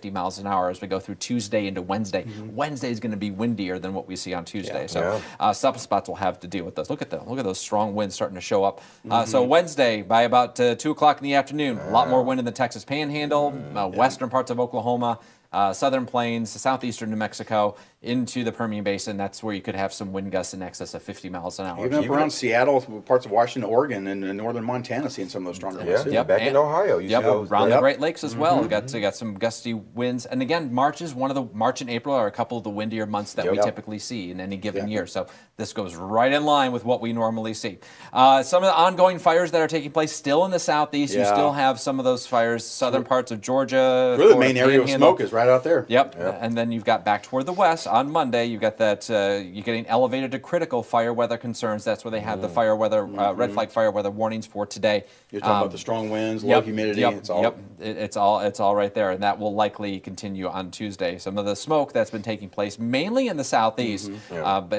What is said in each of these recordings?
50 miles an hour as we go through Tuesday into Wednesday. Wednesday is going to be windier than what we see on Tuesday. So some spots will have to deal with those. Look at those strong winds starting to show up. So Wednesday by about 2 o'clock in the afternoon, a lot more wind in the Texas Panhandle, western parts of Oklahoma. Southern Plains, southeastern New Mexico, into the Permian Basin. That's where you could have some wind gusts in excess of 50 miles an hour. Even up around Seattle, parts of Washington, Oregon, and northern Montana, seeing some of those stronger winds. Yeah, back in Ohio. You see those, around the Great Lakes as well. We got some gusty winds. And again, March and April are a couple of the windier months that we typically see in any given year. So this goes right in line with what we normally see. Some of the ongoing fires that are taking place still in the southeast. You still have some of those fires, southern parts of Georgia. Really, the main area of smoke is right out there. Yep. And then you've got back toward the west on Monday. You've got that you're getting elevated to critical fire weather concerns. That's where they have the fire weather red flag fire weather warnings for today. You're talking about the strong winds, low humidity. It's all right there, and that will likely continue on Tuesday. Some of the smoke that's been taking place mainly in the southeast, but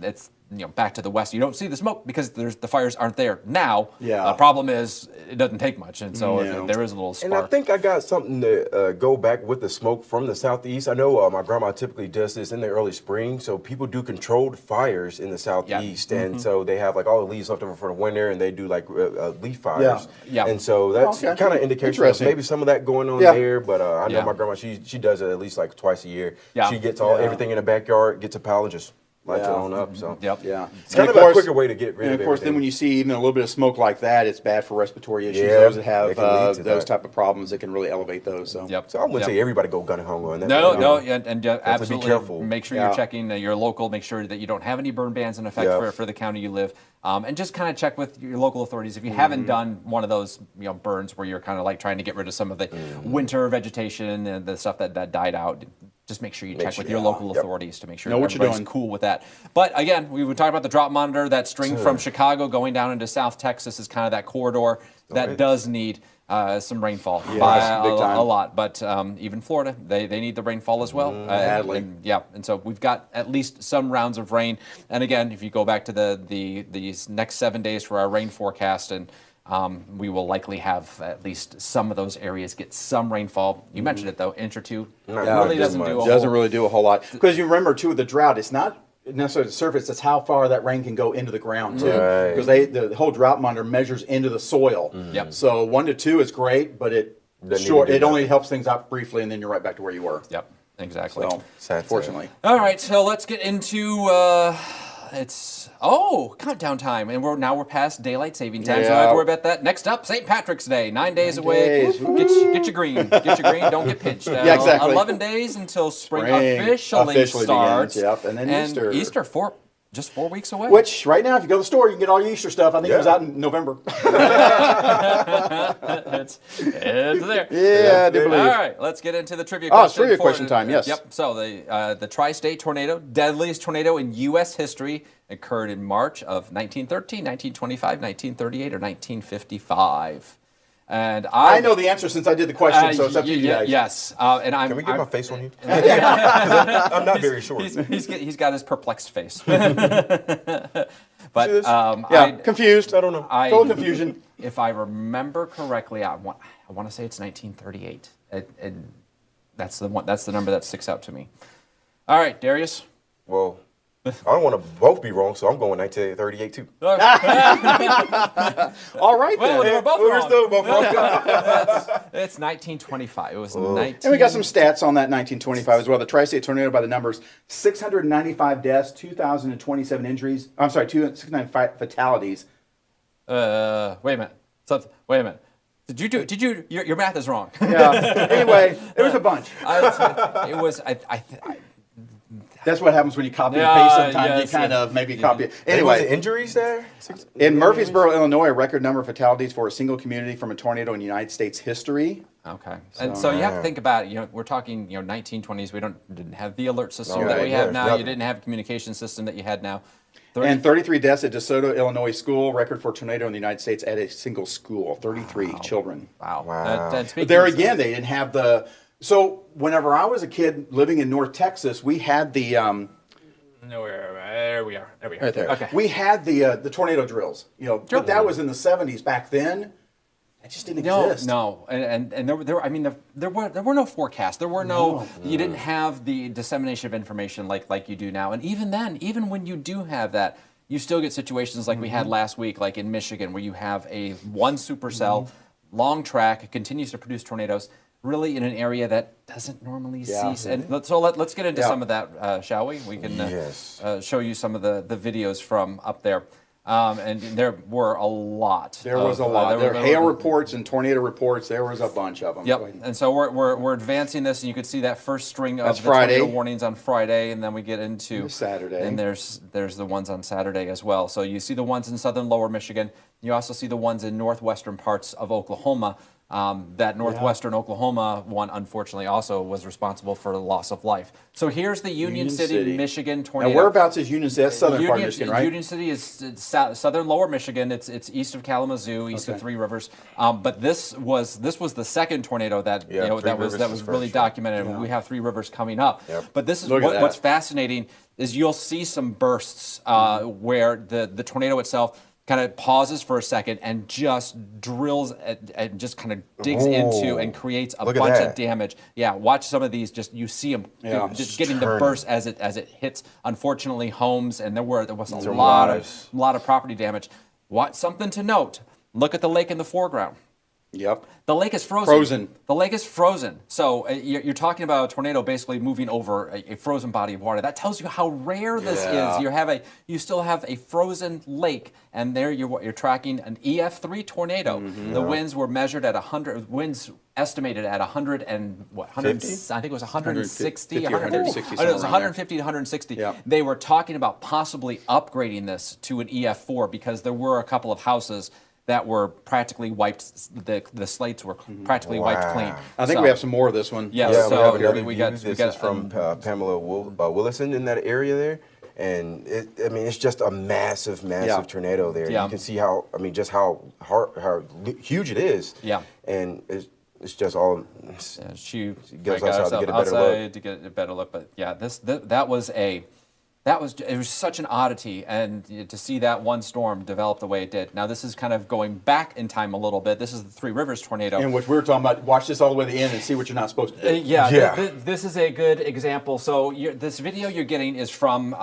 it's back to the west. You don't see the smoke because the fires aren't there now. The problem is it doesn't take much, and so there is a little spark. And I think I got something to go back with the smoke from the southeast. I know my grandma typically does this in the early spring, so people do controlled fires in the southeast, and so they have like all the leaves left over for the winter, and they do like leaf fires. And so that's kind of indication of maybe some of that going on there. But I know my grandma, she does it at least like twice a year. She gets everything in the backyard, gets a pile and just lights it on up. So it's kind of a quicker way to get rid of it. And of course, then when you see even a little bit of smoke like that, it's bad for respiratory issues. Those that have those type of problems, it can really elevate those. So, so I wouldn't say everybody go gun ho on that. And absolutely be careful. Make sure you're checking your local. Make sure that you don't have any burn bans in effect for the county you live. And just kind of check with your local authorities if you haven't done one of those burns where you're kind of like trying to get rid of some of the winter vegetation and the stuff that died out. Just make sure you check with your local authorities to make sure everybody's cool with that. But again, we would talk about the drop monitor. That string from Chicago going down into South Texas is kind of that corridor that does need some rainfall by a lot. But even Florida, they need the rainfall as well. Badly. And so we've got at least some rounds of rain. And again, if you go back to these next 7 days for our rain forecast, and we will likely have at least some of those areas get some rainfall. You mentioned it though, inch or two. Really doesn't really do a whole lot. Because you remember too, with the drought, it's not necessarily the surface; it's how far that rain can go into the ground too. Because the whole drought monitor measures into the soil. So 1 to 2 is great, but it only helps things out briefly, and then you're right back to where you were. Exactly. So, fortunately. All right, so let's get into. It's countdown time, and we're past daylight saving time, so I don't have to worry about that. Next up, St. Patrick's Day, 9 days away. Get your green, don't get pinched. Exactly. 11 days until spring officially starts. Begins, and then Easter just 4 weeks away. Which right now, if you go to the store, you can get all your Easter stuff. I think it was out in November. it's there. I do believe. All right, let's get into the trivia question. It's trivia question time, yes. Yep. So the tri-state tornado, deadliest tornado in U.S. history, occurred in March of 1913, 1925, 1938, or 1955. And I know the answer since I did the question, so it's up to you guys. Yes, Can we get my face on you? I'm not very short. He's got his perplexed face. But confused. I don't know. Full confusion. If I remember correctly, I want to say it's 1938. And that's the one. That's the number that sticks out to me. All right, Darius. Well, I don't want to both be wrong, so I'm going 1938 too. All right, well, then. We're both We're still both wrong. It's 1925. It was 19. And we got some stats on that 1925 as well. The tri-state tornado by the numbers: 695 deaths, 2,027 injuries. I'm sorry, 695 fatalities. Wait a minute. Did you? Your math is wrong. Anyway, it was a bunch. It was. That's what happens when you copy and paste. Sometimes you kind of maybe copy it. Anyway, injuries there? In Murfreesboro, Illinois, a record number of fatalities for a single community from a tornado in United States history. Okay, and so you have to think about it. We're talking 1920s. We didn't have the alert system that we have now. You didn't have a communication system that you had now. And 33 deaths at DeSoto, Illinois school, record for tornado in the United States at a single school. 33 children. Wow. But there again, they didn't have the. So whenever I was a kid living in North Texas, we had the. There we are. Right there. Okay. We had the tornado drills, but that was in the 70s. Back then, It just didn't exist. No, and there. I mean, there were no forecasts. There were no. You didn't have the dissemination of information like you do now. And even then, even when you do have that, you still get situations like we had last week, like in Michigan, where you have one supercell, long track, continues to produce tornadoes, really in an area that doesn't normally see. And let's get into some of that, shall we? We can show you some of the videos from up there. And there were a lot. There was a lot. There were hail reports and tornado reports. There was a bunch of them. Yep. And so we're advancing this, and you could see that first string of the tornado warnings on Friday, and then we get into Saturday. And there's the ones on Saturday as well. So you see the ones in southern lower Michigan. You also see the ones in northwestern parts of Oklahoma. That northwestern Oklahoma one, unfortunately, also was responsible for the loss of life. So here's the Union City, Michigan tornado. And whereabouts is Union City? That's southern part of Michigan, right? Union City is southern lower Michigan. It's east of Kalamazoo, east of Three Rivers. But this was the second tornado that that was really documented. We have Three Rivers coming up. But this is what's fascinating is you'll see some bursts where the tornado itself kind of pauses for a second and just drills and just kind of digs into and creates a bunch of damage. Yeah, watch some of these. Just you see them just getting the burst as it hits. Unfortunately, homes, and there was a lot of property damage. Something to note: look at the lake in the foreground. Yep. The lake is frozen. The lake is frozen. So you're talking about a tornado basically moving over a frozen body of water. That tells you how rare this is. You still have a frozen lake, and there you're tracking an EF3 tornado. The winds were measured at 100. Winds estimated at 100 and what? 100. I think it was 160. 160. It was 150 to 160. Yeah. They were talking about possibly upgrading this to an EF4 because there were a couple of houses that were practically wiped. The slates were practically wiped clean. I think we have some more of this one. Yeah, we have another we view. got This is from Pamela Willison in that area there. And it's just a massive tornado there. Yeah. You can see how huge it is. Yeah. And it's just all. She goes outside to get a better look. But yeah, that was such an oddity, and to see that one storm develop the way it did. Now this is kind of going back in time a little bit. This is the Three Rivers tornado, in which we were talking about. Watch this all the way to the end and see what you're not supposed to do. This is a good example. So this video you're getting is from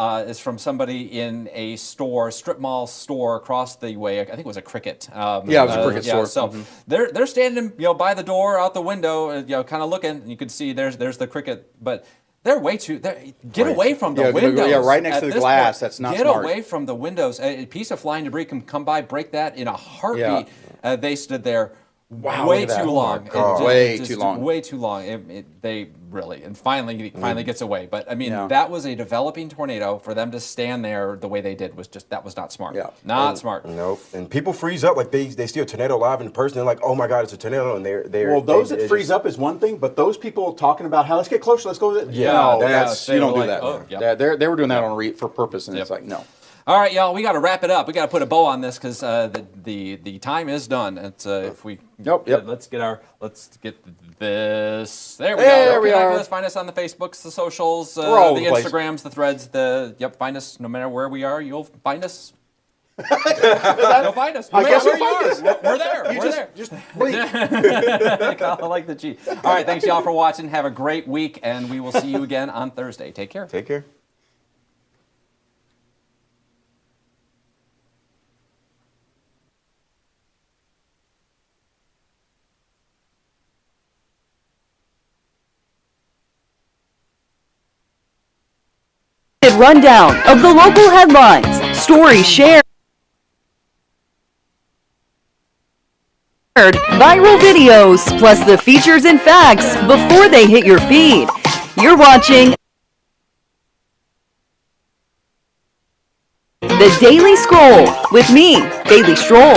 somebody in a strip mall store across the way. I think it was a Cricket. It was a Cricket store. So they're standing by the door out the window, kind of looking. And you can see there's the Cricket, but. They're way too. Get away from the windows. Yeah, right next to the glass. That's not smart. Get away from the windows. A piece of flying debris can come by, break that in a heartbeat. They stood there way too long. Way too long. Way too long. They really, and finally gets away. But I mean, that was a developing tornado. For them to stand there the way they did was not smart. Yeah. Not smart. Nope. And people freeze up like they see a tornado live in person. They're like, oh my God, it's a tornado, and they're. Well, those that freeze up is one thing, but those people talking about how let's get closer, let's go. You don't do that. They were doing that for purpose, and it's like no. All right, y'all, we got to wrap it up. We got to put a bow on this because the time is done. It's if we let's get this. There we go. There we are. Let's find us on the Facebooks, the socials, the place. Instagrams, the threads. Find us no matter where we are. You'll find us. You'll find us. I guess you'll find us. We're there. We're there. Just blink. I like the G. All right, thanks y'all for watching. Have a great week, and we will see you again on Thursday. Take care. Take care. Rundown of the local headlines, stories shared, viral videos, plus the features and facts before they hit your feed. You're watching The Daily Scroll with me, Bailey Stroll.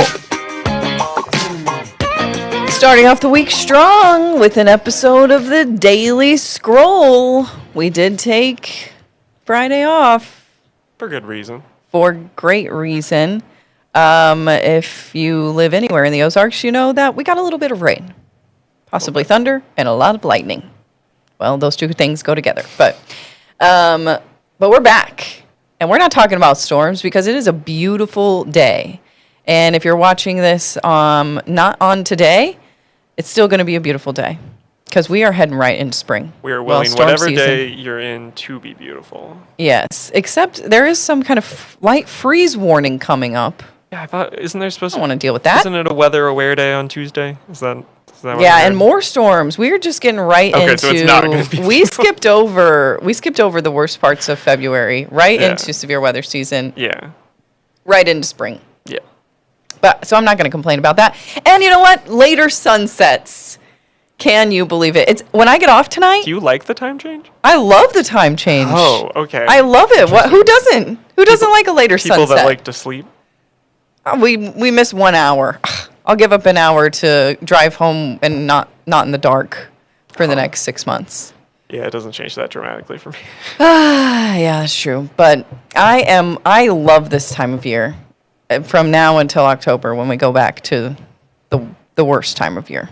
Starting off the week strong with an episode of The Daily Scroll. We did take Friday off. For good reason. For great reason. If you live anywhere in the Ozarks, you know that we got a little bit of rain. Possibly thunder and a lot of lightning. Well, those two things go together. But we're back. And we're not talking about storms because it is a beautiful day. And if you're watching this not on today, it's still going to be a beautiful day because we are heading right into spring. We are Well, willing storm whatever season. day you're in to be beautiful. Yes, except there is some kind of light freeze warning coming up. Yeah, I thought, isn't there supposed I don't want to deal with that. Isn't it a weather aware day on Tuesday? Is that what Yeah, I heard? and more storms. We're just getting right Okay, into. so it's not gonna be we skipped over the worst parts of February, right Yeah. into severe weather season, Yeah. right into spring. Yeah. But so I'm not going to complain about that. And you know what? Later sunsets. Can you believe it? It's when I get off tonight. Do you like the time change? I love the time change. Oh, okay. I love it. What? Who doesn't? Who doesn't like a later People sunset? that like to sleep. We miss 1 hour. I'll give up an hour to drive home and not in the dark for the next 6 months. Yeah, it doesn't change that dramatically for me. Yeah, that's true. But I love this time of year. From now until October when we go back to the worst time of year.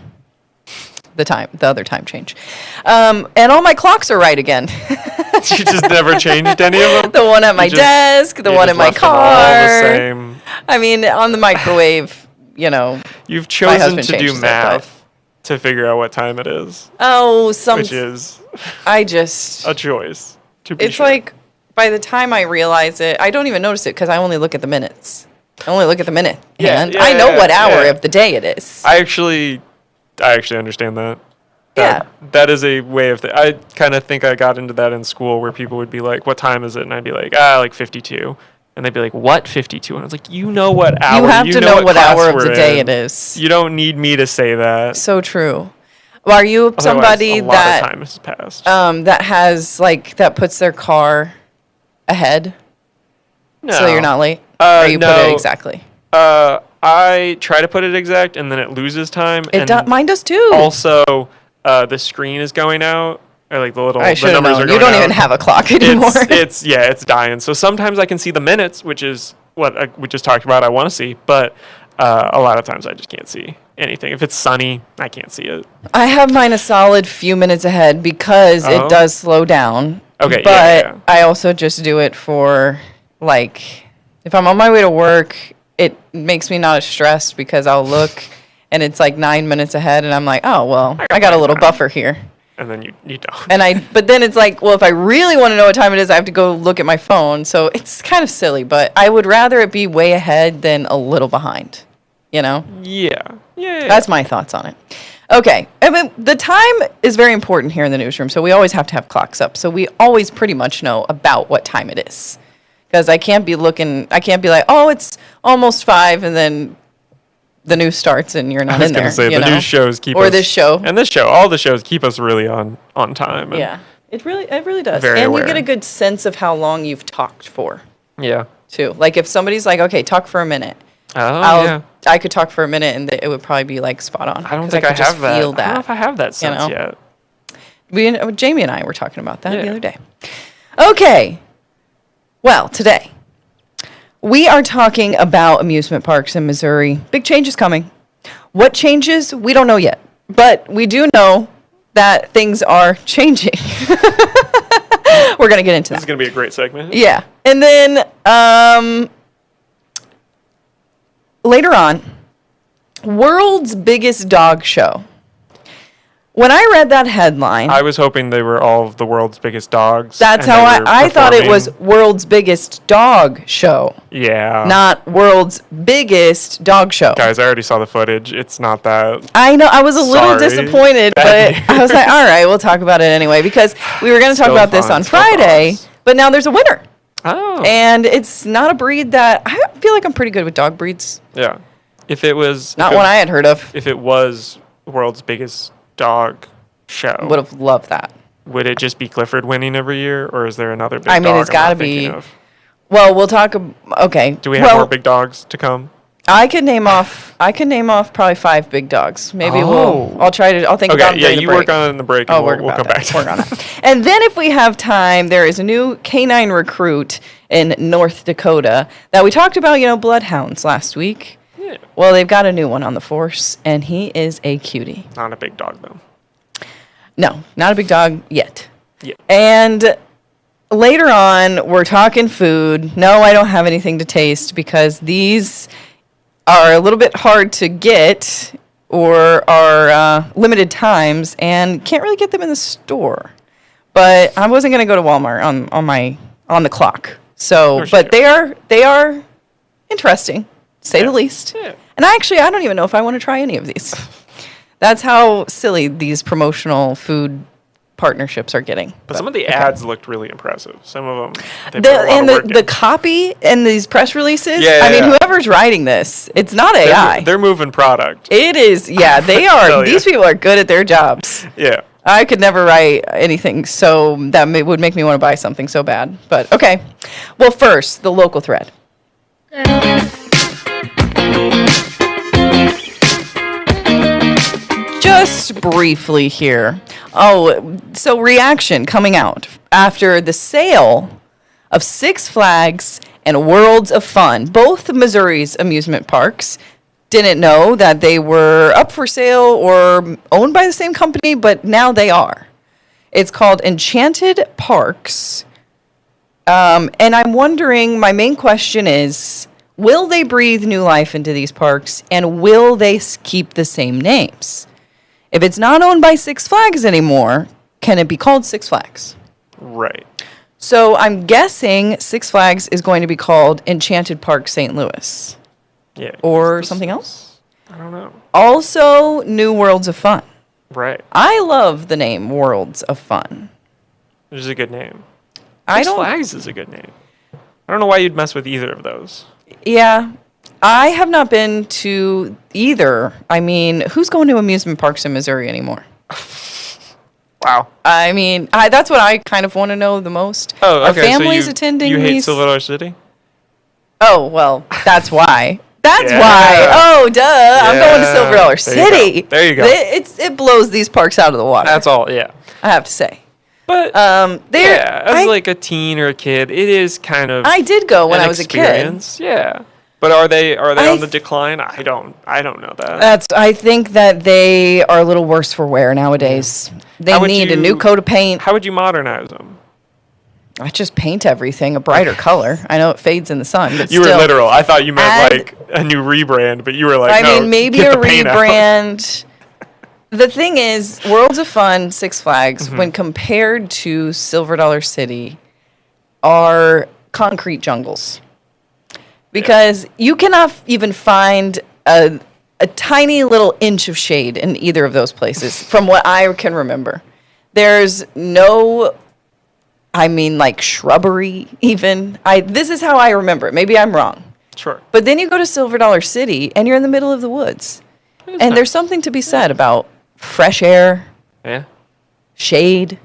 The other time change. And all my clocks are right again. You just never changed any of them? The one at my just- desk, the You one just in my left them all car. the same. I mean, on the microwave, you know. You've chosen husband to do changes it, but- math to figure out what time it is, Oh, which is I just. a choice. To be It's sure. like by the time I realize it, I don't even notice it because I only look at the minutes. I only look at the minute. Yeah, hand. yeah, I know what hour yeah. of the day it is. I actually understand that. Yeah. That is a way of I kind of think I got into that in school where people would be like, "What time is it?" And I'd be like, like 52." And they'd be like, "What 52?" And I was like, "You know what hour? You have to know what class hour of we're the day in. it is. You don't need me to say that. So true. Well, are you Otherwise, somebody a lot that of time has passed. that has that puts their car ahead no. so you're not late? Or you put no. it exactly? I try to put it exact, and then it loses time. Mine does too. Also, the screen is going out, or like the little I the should have numbers known. are going You don't out. even have a clock anymore. It's dying. So sometimes I can see the minutes, which is what we just talked about. I want to see, but a lot of times I just can't see anything. If it's sunny, I can't see it. I have mine a solid few minutes ahead because Oh. it does slow down. Okay, but yeah. I also just do it for if I'm on my way to work, it makes me not as stressed because I'll look and it's 9 minutes ahead and I'm like, oh well, I got a little buffer here. And then you don't. But then it's well, if I really want to know what time it is, I have to go look at my phone. So it's kind of silly, but I would rather it be way ahead than a little behind. You know? Yeah. That's my thoughts on it. Okay. I mean, the time is very important here in the newsroom, so we always have to have clocks up. So we always pretty much know about what time it is. Because I can't be like, oh, it's almost 5, and then the news starts and you're not in there. I was going to say, the news shows keep us... Or this show. And this show, all the shows keep us really on time. And Yeah. It really does. Very and aware. you get a good sense of how long you've talked for, Yeah. too. Like if somebody's like, okay, talk for a minute. Oh, yeah. I could talk for a minute and it would probably be spot on. I don't 'cause think I could just have that. feel I don't know that. if I have that sense know? yet. Jamie and I were talking about that the Yeah. other day. Okay. Well, today we are talking about amusement parks in Missouri. Big changes coming. What changes? We don't know yet. But we do know that things are changing. We're going to get into This is that. going to be a great segment. Yeah. And then later on, world's biggest dog show. When I read that headline, I was hoping they were all of the world's biggest dogs. that's and how they were I thought it was performing. world's biggest dog show, Yeah. not world's biggest dog show. Guys, I already saw the footage. It's not that. I know, I was a little Sorry. disappointed, but Bad I was like, all right, we'll talk about it anyway, because we were going to talk Still about this fun, on still Friday, dogs. but now there's a winner. Oh. And it's not a breed that, I feel like I'm pretty good with dog breeds. Yeah. If it was. Not if it- one I had heard of. If it was the world's biggest dog show, Would have loved that. would it just be Clifford winning every year, or is there another big I mean, dog it's I'm not gotta thinking be- of? Well, we'll talk. Okay. Do we have more big dogs to come? I could name off probably 5 big dogs. Maybe Oh. I'll think about Okay, them yeah, during the you break. work on it in the break, I'll and work we'll about come that. back to Work on it. And then if we have time, there is a new canine recruit in North Dakota that we talked about, bloodhounds last week. Yeah. Well, they've got a new one on the force, and he is a cutie. Not a big dog, though. No, not a big dog yet. Yeah. And later on, we're talking food. No, I don't have anything to taste because these are a little bit hard to get or are limited times and can't really get them in the store. But I wasn't going to go to Walmart on the clock. So, For sure. but they are interesting, to say the least. Yeah. And I don't even know if I want to try any of these. That's how silly these promotional food partnerships are getting. But some of the ads looked really impressive. Some of them, they The, put a lot and of work the in. copy and these press releases, Yeah, I mean, yeah. whoever's writing this, it's not AI. They're moving product. It is, yeah, they are. Hell yeah. These people are good at their jobs. Yeah. I could never write anything so that would make me want to buy something so bad. But okay. Well, first, the local thread. Just briefly here. Oh, so reaction coming out after the sale of Six Flags and Worlds of Fun, both of Missouri's amusement parks. Didn't know that they were up for sale or owned by the same company, but now they are. It's called Enchanted Parks. And I'm wondering, my main question is, will they breathe new life into these parks and will they keep the same names? If it's not owned by Six Flags anymore, can it be called Six Flags? Right. So I'm guessing Six Flags is going to be called Enchanted Park St. Louis. Yeah. Or something else? I don't know. Also, New Worlds of Fun. Right. I love the name Worlds of Fun. Which is a good name. I Six don't. Flags is a good name. I don't know why you'd mess with either of those. Yeah, I have not been to either. I mean, who's going to amusement parks in Missouri anymore? Wow. I mean, that's what I kind of want to know the most. Oh, okay. Are families so attending you hate these? Silver Dollar City? Oh, well, that's why. That's Yeah. why. Oh, duh. I'm going to Yeah. Silver Dollar There you go. City. There you go. It blows these parks out of the water. That's all. Yeah. I have to say. But There. as like a teen or a kid, it is kind of. I did go when an I was a kid. experience. Yeah. But are they I on the decline? I don't know that. I think that they are a little worse for wear nowadays. They How would need a you- new coat of paint. How would you modernize them? I just paint everything a brighter color. I know it fades in the sun, but You still. were literal. I thought you meant Add- like a new rebrand, but you were like, I no, mean, maybe get a the paint out. rebrand. The thing is, Worlds of Fun, Six Flags, Mm-hmm. when compared to Silver Dollar City, are concrete jungles. Because you cannot even find a tiny little inch of shade in either of those places, from what I can remember. There's no, I mean, like shrubbery even. This is how I remember it. Maybe I'm wrong. Sure. But then you go to Silver Dollar City and you're in the middle of the woods. And there's something to be said about fresh air, Yeah. shade,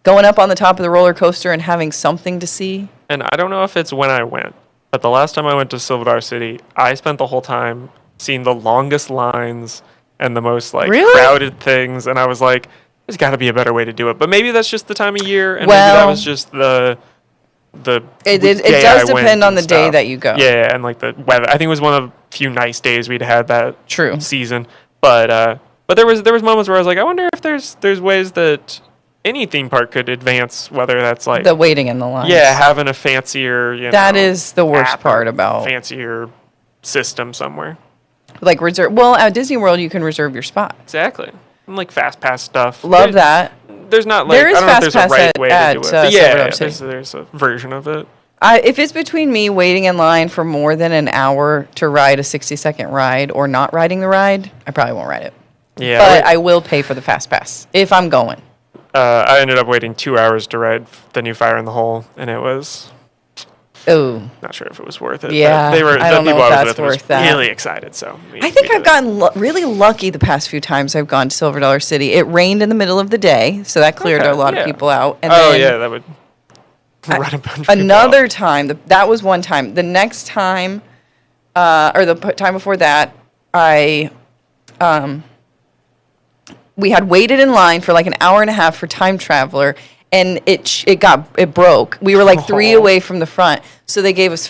going up on the top of the roller coaster and having something to see. And I don't know if it's when I went, but the last time I went to Silver Dollar City, I spent the whole time seeing the longest lines and the most like Really? crowded things, and I was like, "There's got to be a better way to do it." But maybe that's just the time of year, and maybe that Well, was just the. It day does I went depend on and the day stuff. that you go. Yeah, and like the weather. I think it was one of the few nice days we'd had that True. season. But there was moments where I was like, I wonder if there's ways that any theme park could advance, whether that's like The waiting in the line. yeah, having a fancier That is the worst app or part about- fancier system somewhere. Like reserve. Well, at Disney World, you can reserve your spot. Exactly. And like fast pass stuff. Love that. There's not like There is I don't know if there's Fast a Pass right way at, to do it. Silver But yeah, Dollar yeah, City. there's a version of it. If it's between me waiting in line for more than an hour to ride a 60-second ride or not riding the ride, I probably won't ride it. Yeah. But I will pay for the fast pass if I'm going. I ended up waiting 2 hours to ride the new Fire in the Hole, and it was Oh, not sure if it was worth it. Yeah, but they were I the don't know people if I was that's with was worth that. really excited. So I think I've gotten really lucky the past few times I've gone to Silver Dollar City. It rained in the middle of the day, so that cleared Okay, a lot yeah. of people out. And Oh then yeah, that would run a bunch of people another out. time, that was one time. The next time, or the time before that, we had waited in line for like an hour and a half for Time Traveler, and it broke. We were like 3 Oh. away from the front, so they gave us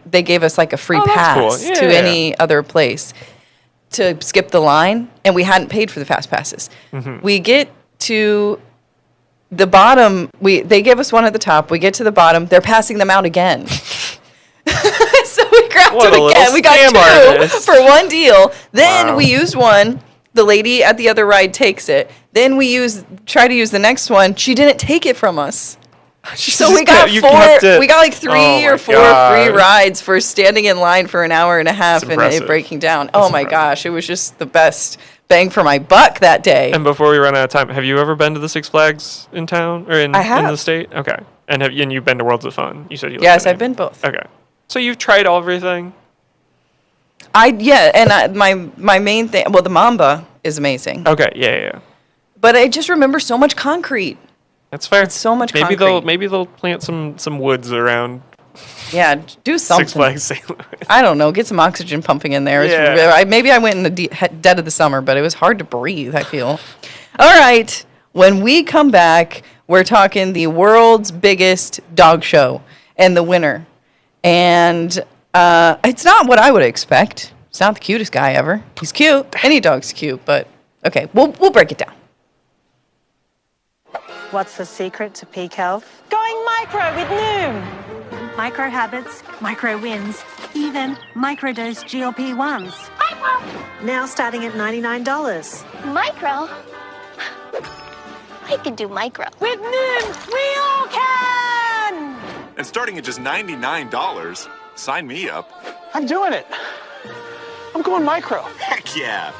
they gave us like a free Oh, that's pass cool. Yeah, to yeah. any other place to skip the line, and we hadn't paid for the fast passes. Mm-hmm. We get to the bottom. They give us one at the top. We get to the bottom. They're passing them out again. So we grabbed What it a little again. We got scam 2 artist. for one deal. Then Wow. we used one. The lady at the other ride takes it. Then we try to use the next one. She didn't take it from us. So we got You 4. kept it. We got like Oh 3 my or 4 God. free rides for standing in line for an hour and a half That's and it impressive. breaking down. That's Oh my impressive. gosh, it was just the best bang for my buck that day. And before we run out of time, have you ever been to the Six Flags in town or in I have. the state? Okay. And you've been to Worlds of Fun? You said you lived Yes, in I've been both. Okay. So you've tried everything? My main thing. Well, the Mamba is amazing, Okay. Yeah. but I just remember so much concrete. That's fair. It's so much maybe concrete. they'll plant some woods around Yeah, do something. Six Flags St. Louis. I don't know. Get some oxygen pumping in there. Yeah. Maybe I went in the dead of the summer, but it was hard to breathe, I feel. All right. When we come back, we're talking the world's biggest dog show and the winner. And it's not what I would expect. It's not the cutest guy ever. He's cute. Any dog's cute, but okay, we'll break it down. What's the secret to peak health? Going micro with Noom. Micro habits, micro wins, even microdose GLP-1s. Now starting at $99. Micro? I can do micro. With Noom, we all can! And starting at just $99, sign me up. I'm doing it. I'm going micro. Heck yeah.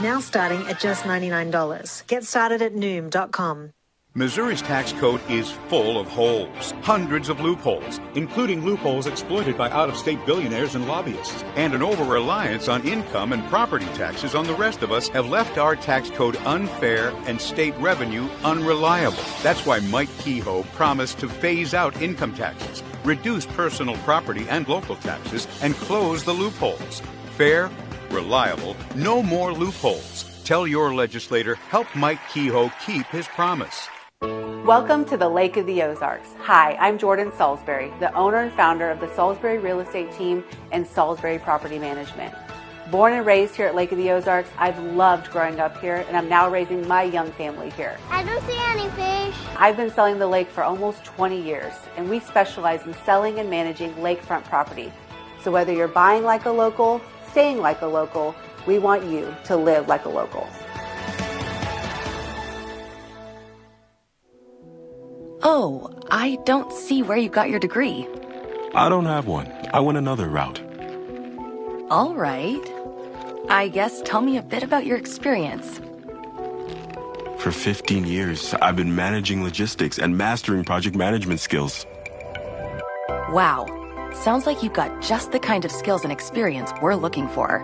Now starting at just $99. Get started at Noom.com. Missouri's tax code is full of holes, hundreds of loopholes, including loopholes exploited by out-of-state billionaires and lobbyists. And an over-reliance on income and property taxes on the rest of us have left our tax code unfair and state revenue unreliable. That's why Mike Kehoe promised to phase out income taxes, reduce personal property and local taxes, and close the loopholes. Fair, reliable, no more loopholes. Tell your legislator, help Mike Kehoe keep his promise. Welcome to the Lake of the Ozarks. Hi, I'm Jordan Salisbury, the owner and founder of the Salisbury Real Estate Team and Salisbury Property Management. Born and raised here at Lake of the Ozarks, I've loved growing up here, and I'm now raising my young family here. I don't see any fish. I've been selling the lake for almost 20 years, and we specialize in selling and managing lakefront property. So whether you're buying like a local, staying like a local, we want you to live like a local. Oh, I don't see where you got your degree. I don't have one. I went another route. All right. I guess tell me a bit about your experience. For 15 years, I've been managing logistics and mastering project management skills. Wow. Sounds like you've got just the kind of skills and experience we're looking for.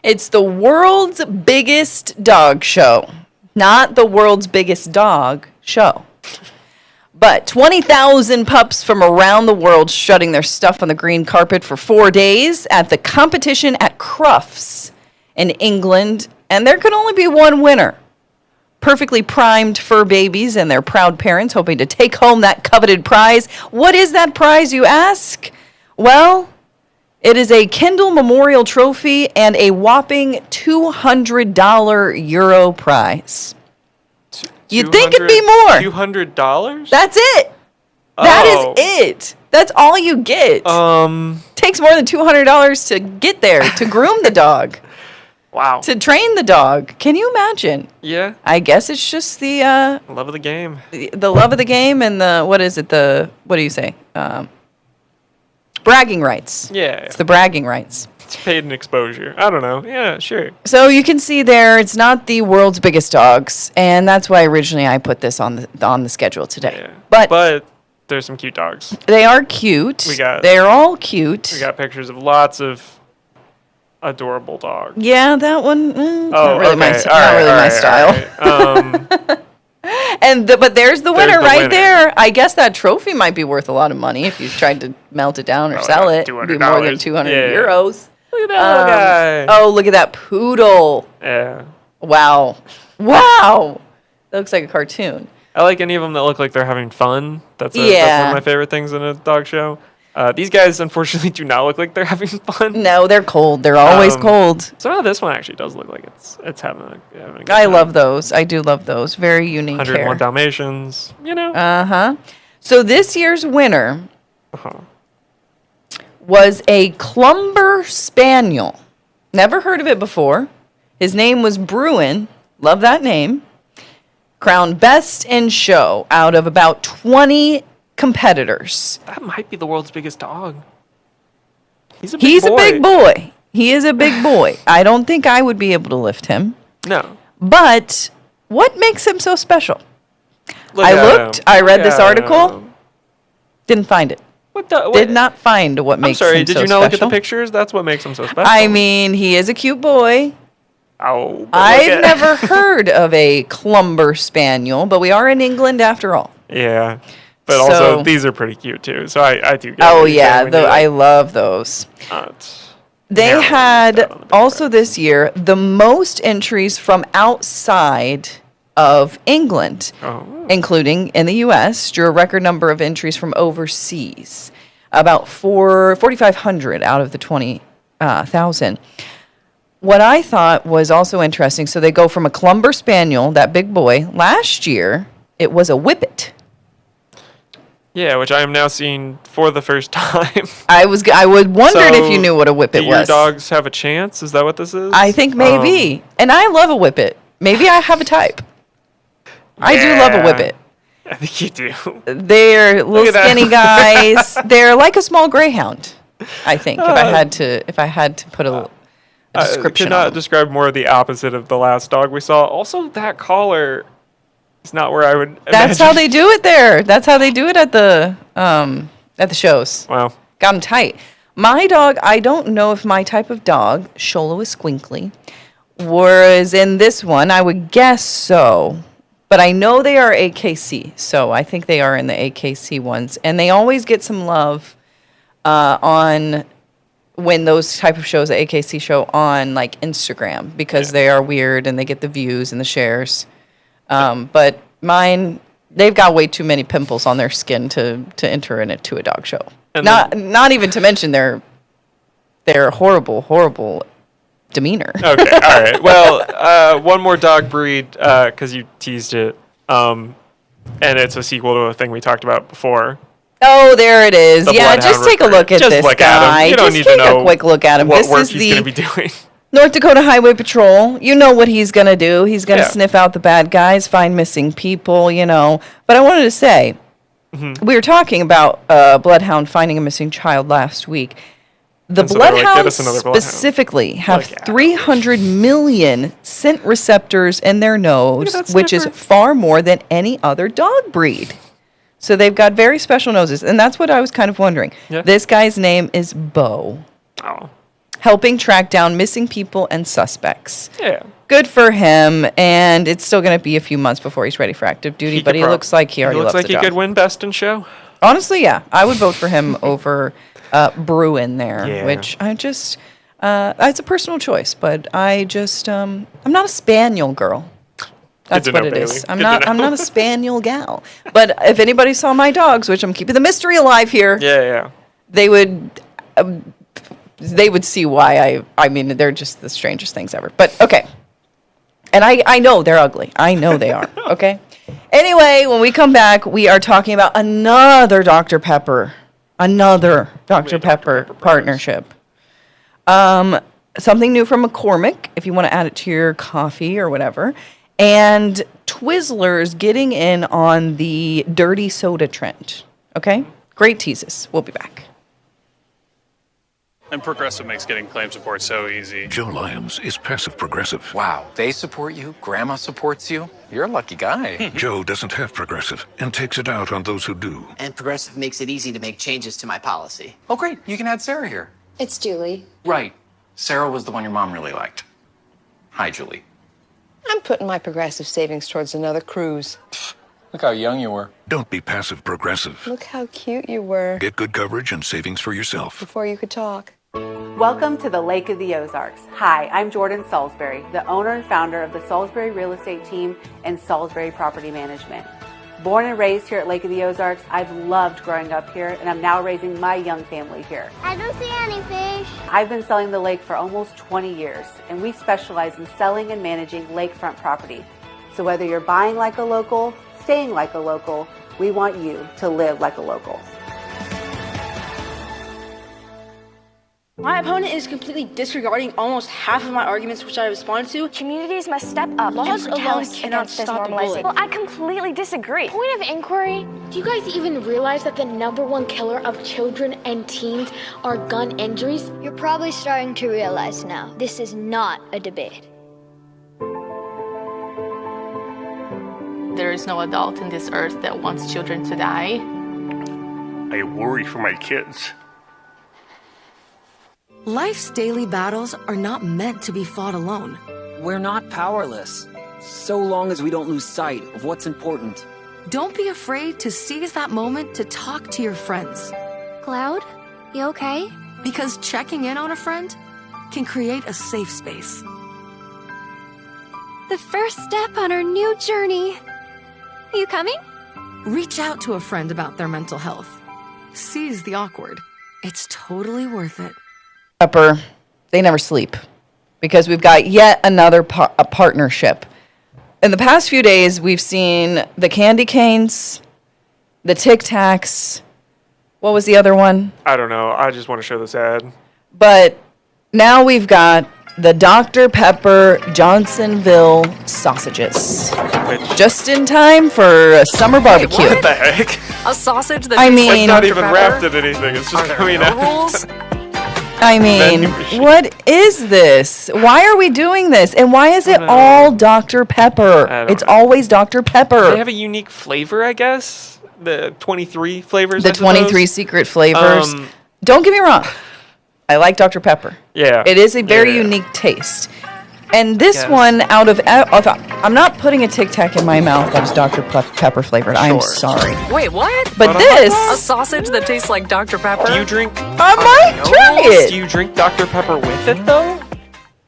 It's the world's biggest dog show, not the world's biggest dog show. But 20,000 pups from around the world strutting their stuff on the green carpet for 4 days at the competition at Crufts in England, and there could only be one winner. Perfectly primed fur babies and their proud parents hoping to take home that coveted prize. What is that prize, you ask? Well, it is a Kendall Memorial Trophy and a whopping $200 Euro prize. You'd think it'd be more. $200? That's it. That is it. That's all you get. Takes more than $200 to get there, to groom the dog. Wow. To train the dog. Can you imagine? Yeah. I guess it's just the Love of the game. the love of the game and the what do you say? Bragging rights. Yeah. It's the bragging rights. It's paid in exposure. I don't know. Yeah, sure. So you can see there, it's not the world's biggest dogs, and that's why originally I put this on the schedule today. Yeah. But there's some cute dogs. they are cute. They're all cute. We got pictures of lots of adorable dogs. Yeah, that one. Not really my okay. style. But there's the winner right winner. there. I guess that trophy might be worth a lot of money if you tried to melt it down or sell it. It'd be more than 200 euros. Look at that little guy. Oh, look at that poodle. Yeah. Wow. That looks like a cartoon. I like any of them that look like they're having fun. That's one of my favorite things in a dog show. These guys, unfortunately, do not look like they're having fun. No, they're cold. They're always cold. So this one actually does look like it's having a good I time. love those. I do love those. Very unique 101 hair. Dalmatians, you know. Uh-huh. So this year's winner was a Clumber Spaniel. Never heard of it before. His name was Bruin. Love that name. Crowned best in show out of about 20 competitors. That might be the world's biggest dog. He's a big boy. He is a big boy. I don't think I would be able to lift him. No. But what makes him so special? I read this Yeah. article, didn't find it. Did not find what makes him so special. I'm sorry, did you not look at the pictures? That's what makes him so special. I mean, he is a cute boy. Oh, I've never heard of a Clumber Spaniel, but we are in England after all. Yeah. But also, these are pretty cute too. So I do get Oh, what you're yeah. saying when I love those. They had also this year the most entries from outside of England, including in the U.S., drew a record number of entries from overseas, about 4,500 out of the 20,000. What I thought was also interesting, so they go from a Clumber Spaniel, that big boy. Last year, it was a Whippet. Yeah, which I am now seeing for the first time. I would wondered if you knew what a Whippet do your was. dogs have a chance? Is that what this is? I think maybe. And I love a Whippet. Maybe I have a type. I do love a Whippet. I think you do. They're little skinny guys. They're like a small greyhound, I think, if I had to put a description could on not them. describe more of the opposite of the last dog we saw. Also, that collar is not where I would That's how they do it there. That's how they do it at the shows. Wow. Got them tight. My dog, I don't know if my type of dog, Sholo is squinkly, was in this one. I would guess so. But I know they are AKC, so I think they are in the AKC ones. And they always get some love on when those type of shows, the AKC show, on like Instagram, because they are weird and they get the views and the shares. But mine, they've got way too many pimples on their skin to enter into a dog show. And Not even to mention their horrible demeanor. Okay, all right. Well, one more dog breed, because you teased it, and it's a sequel to a thing we talked about before. Oh, there it is. The Yeah, Bloodhound just take a Recruit. look at Just this look guy. at him. You don't Just need take to know a quick look at him. what This work is he's the going to be doing. North Dakota Highway Patrol. You know what he's going to do. He's going to sniff out the bad guys, find missing people, But I wanted to say, we were talking about Bloodhound finding a missing child last week. The And so they were like, "Get Bloodhounds us another Bloodhound." specifically have 300 million scent receptors in their nose, which is far more than any other dog breed. So they've got very special noses. And that's what I was kind of wondering. Yeah. This guy's name is Bo. Oh. Helping track down missing people and suspects. Yeah. Good for him, and it's still going to be a few months before he's ready for active duty, but he looks like he already loves looks like the he job. could win Best in Show. Honestly, yeah. I would vote for him over Bruin there, Yeah. which I just, it's a personal choice, but I just, I'm not a spaniel girl. That's Good to what know, it is. Bailey. I'm Good to not. know. I'm not a spaniel gal. But if anybody saw my dogs, which I'm keeping the mystery alive here, Yeah. they would see why I mean, they're just the strangest things ever. But okay. And I know they're ugly. I know they are. Okay. Anyway, when we come back, we are talking about another Dr. Pepper partnership. Something new from McCormick, if you want to add it to your coffee or whatever. And Twizzlers getting in on the dirty soda trend. Okay? Great teases. We'll be back. And Progressive makes getting claim support so easy. Joe Lyons is passive progressive. Wow, they support you, Grandma supports you. You're a lucky guy. Joe doesn't have progressive and takes it out on those who do. And Progressive makes it easy to make changes to my policy. Oh, great. You can add Sarah here. It's Julie. Right. Sarah was the one your mom really liked. Hi, Julie. I'm putting my Progressive savings towards another cruise. Look how young you were. Don't be passive progressive. Look how cute you were Get good coverage and savings for yourself. before you could talk. Welcome to the Lake of the Ozarks. Hi, I'm Jordan Salisbury, the owner and founder of the Salisbury Real Estate Team and Salisbury Property Management. Born and raised here at Lake of the Ozarks, I've loved growing up here, and I'm now raising my young family here. I don't see any fish. I've been selling the lake for almost 20 years, and we specialize in selling and managing lakefront property. So whether you're buying like a local, staying like a local, we want you to live like a local. My opponent is completely disregarding almost half of my arguments which I respond to. Communities must step up. Laws and alone protest cannot against this stop the normalizing. bullying. Well, I completely disagree. Point of inquiry, do you guys even realize that the #1 killer of children and teens are gun injuries? You're probably starting to realize now, this is not a debate. There is no adult in this earth that wants children to die. I worry for my kids. Life's daily battles are not meant to be fought alone. We're not powerless, so long as we don't lose sight of what's important. Don't be afraid to seize that moment to talk to your friends. Cloud, you okay? Because checking in on a friend can create a safe space. The first step on our new journey. You coming? Reach out to a friend about their mental health. Seize the awkward. It's totally worth it. Pepper, they never sleep because we've got yet another a partnership. In the past few days, we've seen the candy canes, the Tic Tacs. What was the other one? I don't know. I just want to show this ad. But now we've got the Dr. Pepper Johnsonville sausages. Just in time for a summer barbecue. What the heck? A sausage that I tastes mean, It's like not Dr. even Pepper? wrapped in anything. It's just coming out. Rules? I mean, what is this? Why are we doing this? And why is it all Dr. Pepper? It's always Dr. Pepper. They have a unique flavor, I guess. The 23 flavors. The 23 secret flavors. Don't get me wrong. I like Dr. Pepper. Yeah. It is a very unique taste. And this Yes. one, I'm not putting a Tic Tac in my mouth that is Dr. Pepper flavored. I'm sorry. Wait, what? But this... A sausage that tastes like Dr. Pepper? Do you drink... I might try it. Do you drink Dr. Pepper with it, though?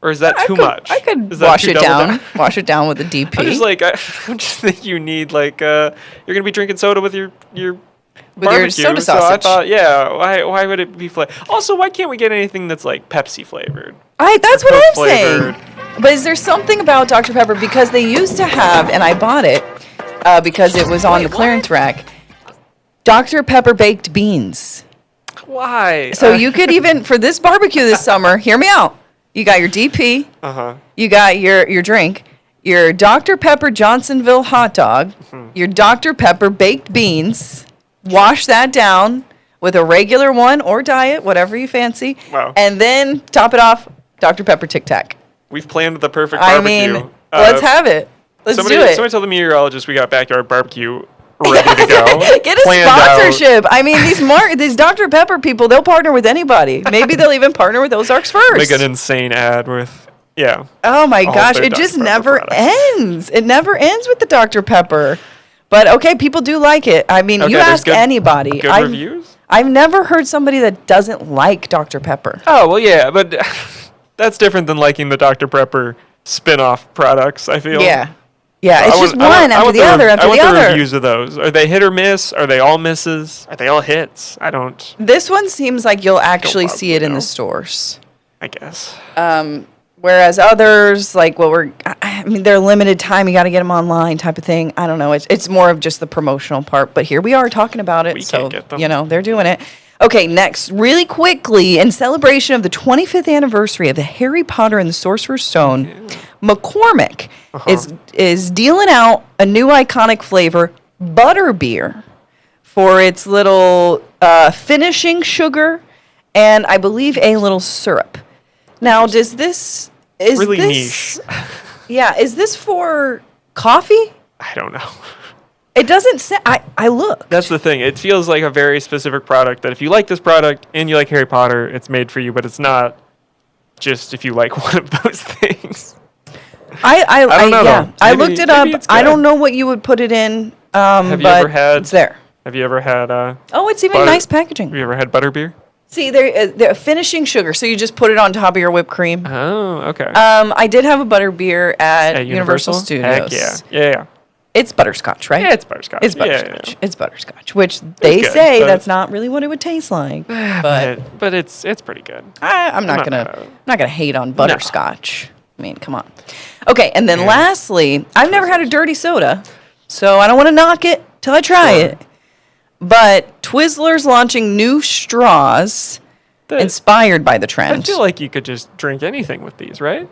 Or is that too much? I could Is that wash too it double down. Wash it down with a DP. I'm just like, I just think you need, like, you're going to be drinking soda with your barbecue, soda so I sausage. thought, yeah, why would it be flavored? Also, why can't we get anything that's, like, Pepsi flavored? That's Or what I'm Coke flavored? saying. But is there something about Dr. Pepper, because they used to have, and I bought it because it was on the clearance rack, Dr. Pepper baked beans. Why? So you could even, for this barbecue this summer, hear me out. You got your DP, you got your drink, your Dr. Pepper Johnsonville hot dog, your Dr. Pepper baked beans, wash that down with a regular one or diet, whatever you fancy, and then top it off, Dr. Pepper Tic Tac. We've planned the perfect I barbecue. mean, let's have it. Let's do it. Somebody tell the meteorologist we got backyard barbecue ready to go. Get a Planned out. sponsorship. I mean, these Dr. Pepper people, they'll partner with anybody. Maybe they'll even partner with Ozarks First. Make an insane ad with, Oh my all of gosh, their it Dr. just Pepper never products. ends. It never ends with the Dr. Pepper. But okay, people do like it. I mean, Okay, you there's ask good- anybody. good reviews? I've never heard somebody that doesn't like Dr. Pepper. Oh, well, yeah, but that's different than liking the Dr. Pepper spin-off products, I feel. Yeah. Yeah, it's I just want- I one want- I after want the other I after want the the other. reviews of those. Are they hit or miss? Are they all misses? Are they all hits? I don't, This one seems like you'll actually see it in the stores. I guess. Whereas others, like they're limited time. You got to get them online, type of thing. I don't know. It's more of just the promotional part. But here we are talking about it. So can't get them. they're doing it. Okay, next, really quickly, in celebration of the 25th anniversary of the Harry Potter and the Sorcerer's Stone, McCormick is dealing out a new iconic flavor, butterbeer, for its little finishing sugar and I believe a little syrup. Now, is this niche? Yeah, is this for coffee? I don't know. It doesn't say. I look. That's the thing. It feels like a very specific product that if you like this product and you like Harry Potter, it's made for you, but it's not just if you like one of those things. I don't know, yeah. though. I Maybe- looked it maybe up. it's I good. don't know what you would put it in. Have you but ever had? it's there. Have you ever had? Oh, it's even butter- nice packaging. Have you ever had butterbeer? See, they're finishing sugar, so you just put it on top of your whipped cream. Oh, okay. I did have a butterbeer at Universal Heck Studios. yeah. It's butterscotch, right? Yeah, it's butterscotch. It's Yeah, butterscotch. yeah. It's butterscotch, which they good, say but- that's not really what it would taste like. But it's pretty good. I'm not mad gonna at it. not gonna hate on butterscotch. I mean, come on. Okay, and then lastly, I've never had a dirty soda, so I don't want to knock it till I try it. But Twizzlers launching new straws inspired by the I trend. feel like you could just drink anything with these, right?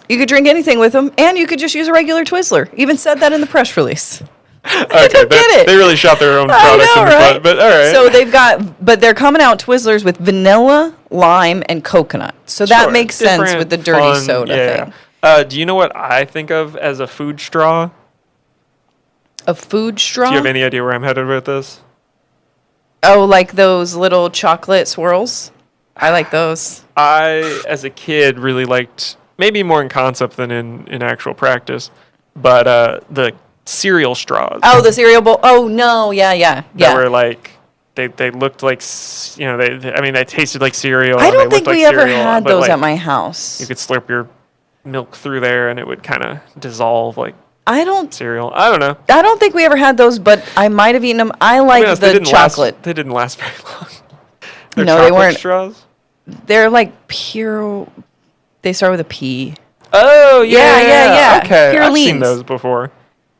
You could drink anything with them, and you could just use a regular Twizzler. Even said that in the press release. Okay, don't get it. They really shot their own I product know, in the right? butt, but all right. So they're coming out Twizzlers with vanilla, lime, and coconut. So that Sure, makes sense different, with the dirty fun, soda yeah. thing. Do you know what I think of as a food straw? A food straw? Do you have any idea where I'm headed with this? Oh, like those little chocolate swirls? I like those. I, as a kid, really liked, maybe more in concept than in actual practice, but the cereal straws. Oh, the cereal bowl. Oh, no. Yeah. That were like, they looked like, they tasted like cereal. I and don't they think looked we like ever cereal, had but, those like, at my house. You could slurp your milk through there and it would kind of dissolve like cereal. I don't know. I don't think we ever had those, but I might have eaten them. I like the chocolate. They didn't last very long. They're No, they chocolate weren't. straws? They're like pure. They start with a P. Oh, yeah. Okay, Pure I've seen Leans. those before.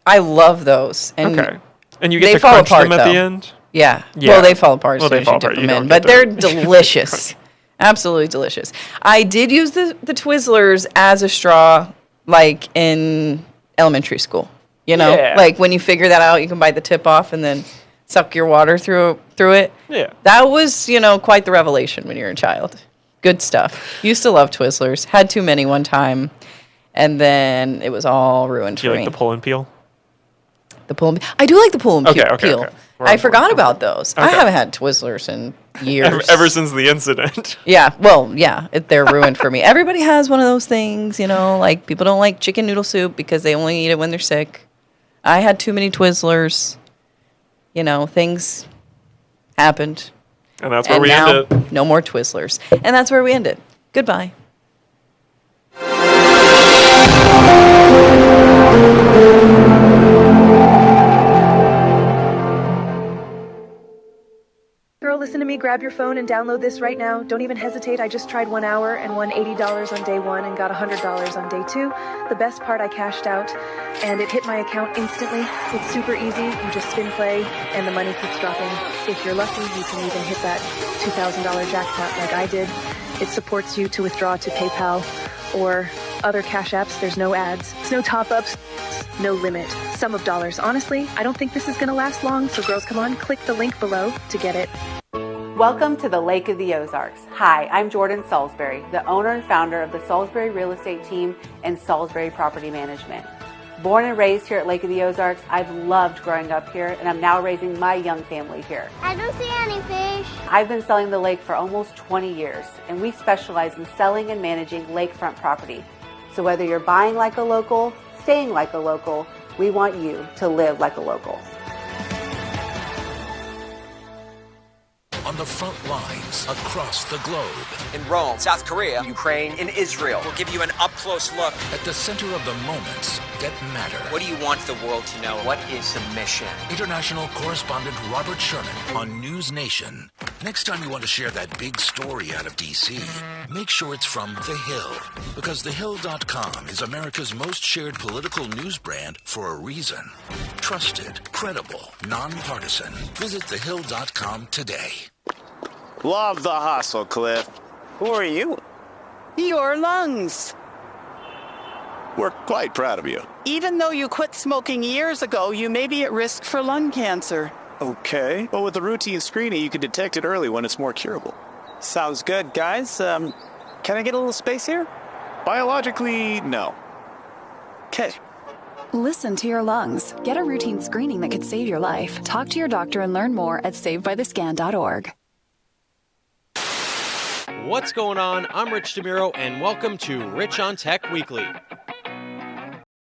I love those. And Okay. And you get they to fall crunch apart, them at the though. end? Yeah. Yeah. Well, they fall apart Well, as they soon as fall you dip apart. them You don't in. get But the they're crunch. delicious. Absolutely delicious. I did use the Twizzlers as a straw, like in elementary school. You know, Yeah. like when you figure that out, you can bite the tip off and then suck your water through it. Yeah. That was, quite the revelation when you're a child. Good stuff. Used to love Twizzlers. Had too many one time, and then it was all ruined Do you for like me. the pull and peel? The pull and peel. I do like the pull and Okay, peel. okay, okay. I forgot about those. I Okay. haven't had Twizzlers in years. Ever since the incident. Yeah, well, yeah, they're ruined for me. Everybody has one of those things, like people don't like chicken noodle soup because they only eat it when they're sick. I had too many Twizzlers. Things happened. And that's where And we now, end it. no more Twizzlers. And that's where we end it. Goodbye. Girl, listen to me. Grab your phone and download this right now. Don't even hesitate. I just tried 1 hour and won $80 on day 1 and got $100 on day 2. The best part, I cashed out and it hit my account instantly. It's super easy. You just spin play and the money keeps dropping. If you're lucky, you can even hit that $2,000 jackpot like I did. It supports you to withdraw to PayPal or other cash apps. There's no ads. It's no top-ups. No limit. Sum of dollars. Honestly, I don't think this is going to last long, so girls, come on, click the link below to get it. Welcome to the Lake of the Ozarks. Hi, I'm Jordan Salisbury, the owner and founder of the Salisbury Real Estate Team and Salisbury Property Management. Born and raised here at Lake of the Ozarks, I've loved growing up here, and I'm now raising my young family here. I don't see any fish. I've been selling the lake for almost 20 years, and we specialize in selling and managing lakefront property. So whether you're buying like a local, staying like a local, we want you to live like a local. On the front lines across the globe. In Rome, South Korea, Ukraine, and Israel. We'll give you an up-close look. At the center of the moments that matter. What do you want the world to know? What is the mission? International correspondent Robert Sherman on News Nation. Next time you want to share that big story out of D.C., make sure it's from The Hill. Because TheHill.com is America's most shared political news brand for a reason. Trusted, credible, nonpartisan. Visit TheHill.com today. Love the hustle, Cliff. Who are you? Your lungs. We're quite proud of you. Even though you quit smoking years ago, you may be at risk for lung cancer. Okay. Well, with the routine screening, you can detect it early when it's more curable. Sounds good, guys. Can I get a little space here? Biologically, no. Okay. Listen to your lungs. Get a routine screening that could save your life. Talk to your doctor and learn more at savedbythescan.org. What's going on? I'm Rich DeMuro, and welcome to Rich on Tech Weekly.